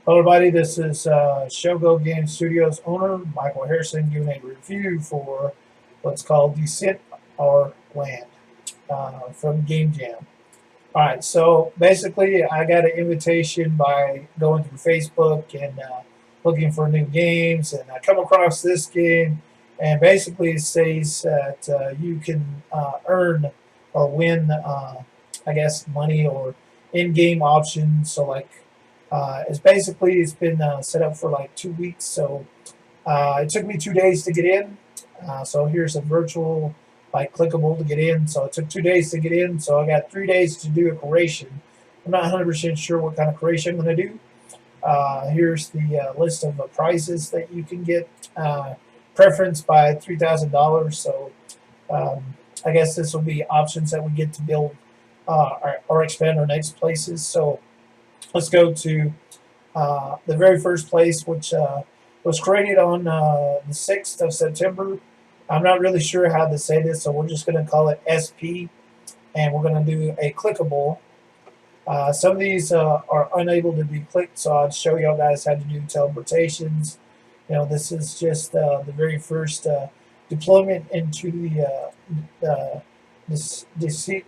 Hello, everybody. This is Shogo Game Studios owner Michael Harrison giving a review for what's called Decentraland from Game Jam. All right, so basically, I got an invitation by going through Facebook and looking for new games, and I come across this game, and basically it says that you can earn or win, I guess, money or in-game options. So like, it's been set up for like 2 weeks, so it took me 2 days to get in. So here's a virtual, like clickable to get in. So it took 2 days to get in. So I got 3 days to do a creation. I'm not 100% sure what kind of creation I'm going to do. Here's the list of prizes that you can get. Preference by $3,000. So I guess this will be options that we get to build or expand our next places. So let's go to the very first place, which was created on the 6th of September. I'm not really sure how to say this, so we're just going to call it SP, and we're going to do a clickable. Some of these are unable to be clicked, so I'll show y'all guys how to do teleportations. This is just the very first deployment into the this Decentraland.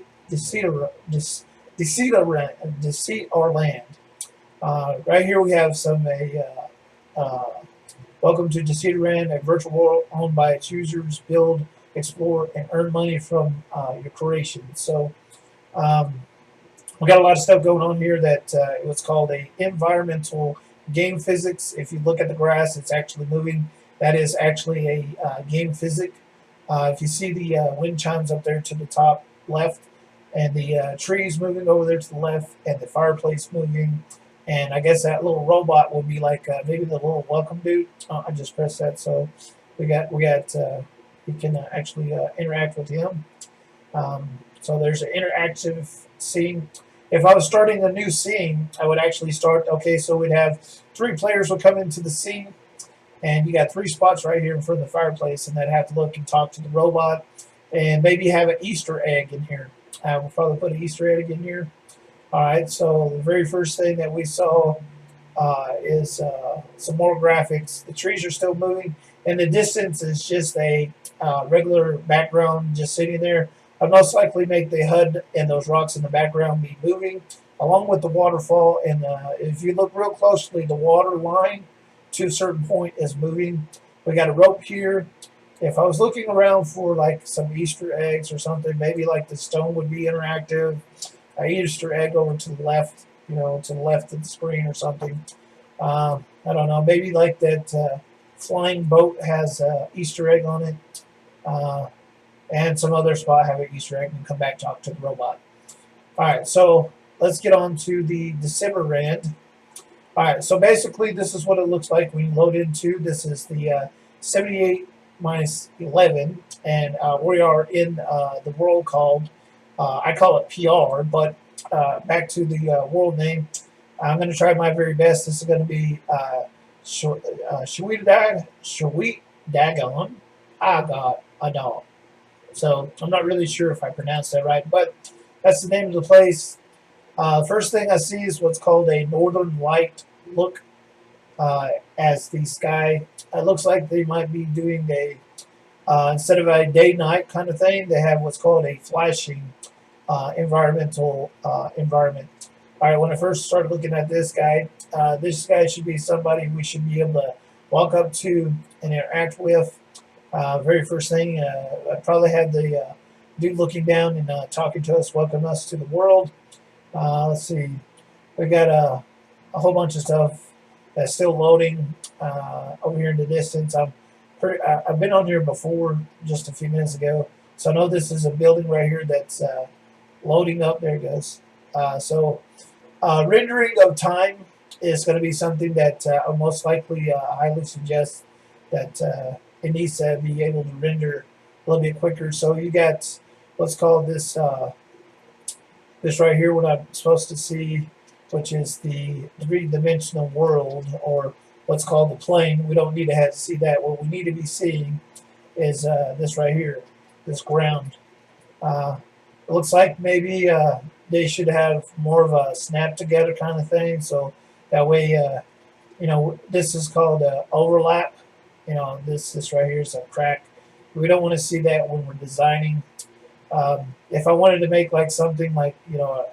Right here we have welcome to Decentraland, a virtual world owned by its users. Build, explore, and earn money from your creations. So um, we got a lot of stuff going on here that what's called a environmental game physics. If you look at the grass, it's actually moving. That is actually a game physic. If you see the wind chimes up there to the top left, and the trees moving over there to the left, and the fireplace moving, and I guess that little robot will be like maybe the little welcome dude. I just pressed that, so we can actually interact with him. So there's an interactive scene. If I was starting a new scene, I would actually start. Okay, so we'd have 3 players will come into the scene, and you got 3 spots right here in front of the fireplace, and they'd have to look and talk to the robot, and maybe have an Easter egg in here. We'll probably put an Easter egg in here. All right, so the very first thing that we saw is some more graphics. The trees are still moving. In the distance is just a regular background just sitting there. I'd most likely make the HUD and those rocks in the background be moving, along with the waterfall. And if you look real closely, the water line to a certain point is moving. We got a rope here. If I was looking around for like some Easter eggs or something, maybe like the stone would be interactive. A Easter egg over to the left, to the left of the screen or something. I don't know. Maybe like that flying boat has an Easter egg on it, and some other spot have an Easter egg, and come back talk to the robot. All right, so let's get on to the Decentraland. All right, so basically this is what it looks like when you load into. This is the 78 minus 11, and we are in the world called, I call it PR, but back to the world name. I'm going to try my very best. This is going to be Sweet Dagon. I got a dog. So I'm not really sure if I pronounced that right, but that's the name of the place. First thing I see is what's called a northern light look as the sky. It looks like they might be doing a instead of a day-night kind of thing, they have what's called a flashing environmental environment. All right, when I first started looking at this guy should be somebody we should be able to walk up to and interact with. Very first thing, I probably had the dude looking down and talking to us, welcome us to the world. Let's see, we got a whole bunch of stuff that's still loading over here in the distance. I've been on here before just a few minutes ago, so I know this is a building right here that's loading up. There it goes. So rendering of time is going to be something that I'll most likely highly suggest that it needs to be able to render a little bit quicker. So you got what's called this this right here, what I'm supposed to see, which is the three-dimensional world, or what's called the plane. We don't need to have to see that. What we need to be seeing is this right here, this ground. It looks like maybe they should have more of a snap together kind of thing, so that way this is called overlap. This right here is a crack. We don't want to see that when we're designing. If I wanted to make like something like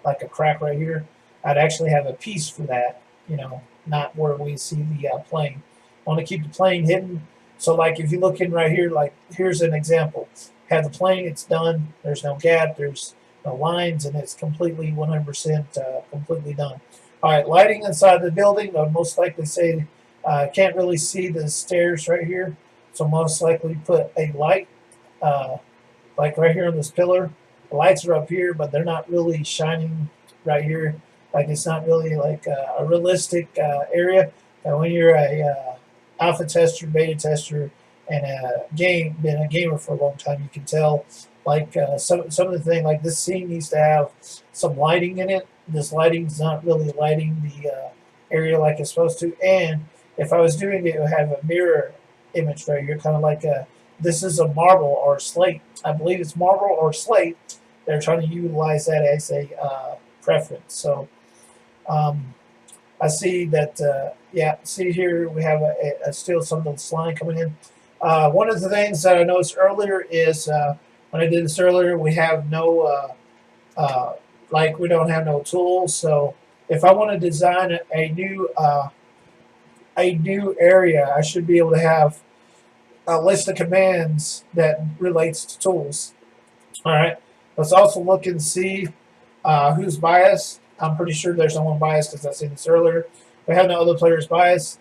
like a crack right here, I'd actually have a piece for that. Not where we see the plane. I want to keep the plane hidden. So like if you look in right here, like here's an example. Have the plane, it's done. There's no gap. There's no lines, and it's completely 100% completely done. All right, lighting inside the building. I'd most likely say can't really see the stairs right here, so most likely put a light. Uh, like right here on this pillar, the lights are up here, but they're not really shining right here. Like it's not really like a realistic area. And when you're a alpha tester, beta tester, and been a gamer for a long time, you can tell. Like some of the thing, like this scene needs to have some lighting in it. This lighting is not really lighting the area like it's supposed to. And if I was doing it, it would have a mirror image right here, kind of like a this is a marble or slate. I believe it's marble or slate. They're trying to utilize that as a preference. So I see that, yeah, see here we have still some of the line coming in. One of the things that I noticed earlier is when I did this earlier, we have no, like we don't have no tools. So if I want to design a new area, I should be able to have a list of commands that relates to tools. All right. Let's also look and see who's biased. I'm pretty sure there's no one biased because I seen this earlier. We have no other players biased.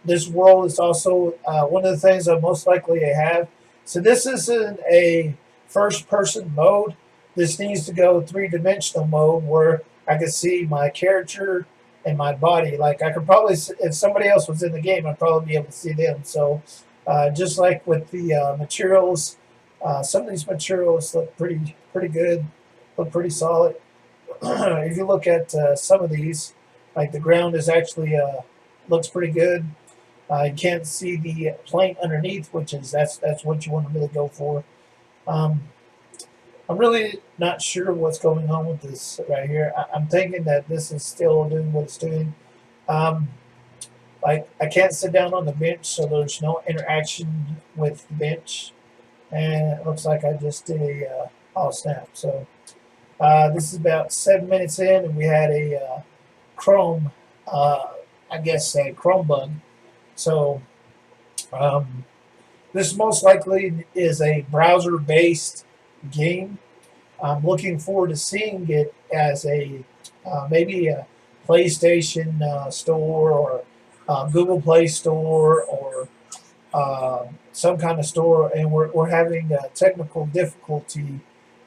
This world is also one of the things I most likely have. So this isn't a first-person mode. This needs to go three-dimensional mode where I can see my character and my body. Like I could probably, if somebody else was in the game, I'd probably be able to see them. So just like with the materials, some of these materials look pretty good, look pretty solid. If you look at some of these, like the ground is actually looks pretty good. You can't see the plank underneath, which is that's what you want to really go for. I'm really not sure what's going on with this right here. I'm thinking that this is still doing what it's doing. Like I can't sit down on the bench, so there's no interaction with the bench. And it looks like I just did a all snap. So this is about 7 minutes in, and we had a Chrome, I guess a Chrome bug. So this most likely is a browser-based game. I'm looking forward to seeing it as a maybe a PlayStation store or Google Play Store or some kind of store, and we're having technical difficulty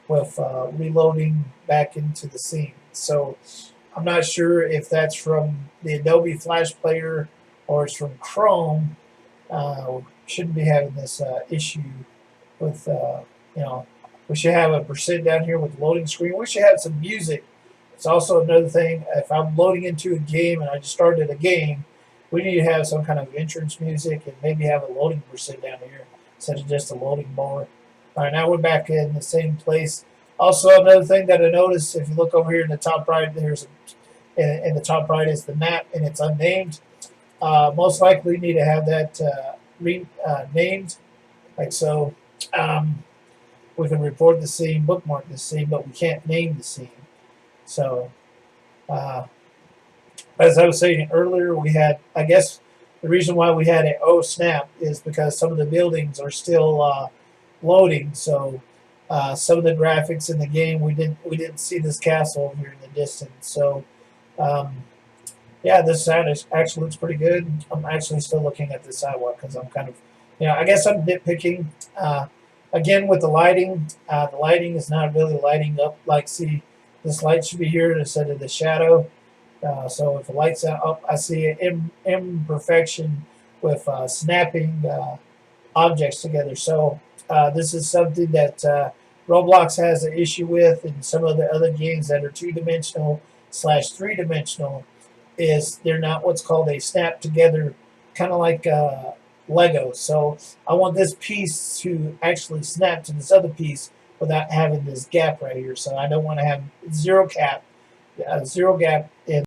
with reloading back into the scene. So I'm not sure if that's from the Adobe Flash Player or it's from Chrome. Shouldn't be having this issue with, we should have a percent down here with the loading screen. We should have some music. It's also another thing, if I'm loading into a game and I just started a game, we need to have some kind of entrance music and maybe have a loading percent down here instead of just a loading bar. All right, now we're back in the same place. Also, another thing that I noticed, if you look over here in the top right, there's in the top right is the map, and it's unnamed. Most likely, need to have that named, like so. We can report the scene, bookmark the scene, but we can't name the scene. So, as I was saying earlier, we had, I guess, the reason why we had an O snap is because some of the buildings are still loading. So, some of the graphics in the game, we didn't see this castle over here in the distance. So, yeah, this side actually looks pretty good. I'm actually still looking at the sidewalk because I'm kind of, I guess I'm nitpicking. Again, with the lighting is not really lighting up. Like, see, this light should be here instead of the shadow. So if the light's up, I see an imperfection with snapping objects together. So this is something that Roblox has an issue with, and some of the other games that are 2-dimensional / 3-dimensional is they're not what's called a snap together, kind of like Lego. So I want this piece to actually snap to this other piece without having this gap right here. So I don't want to have zero gap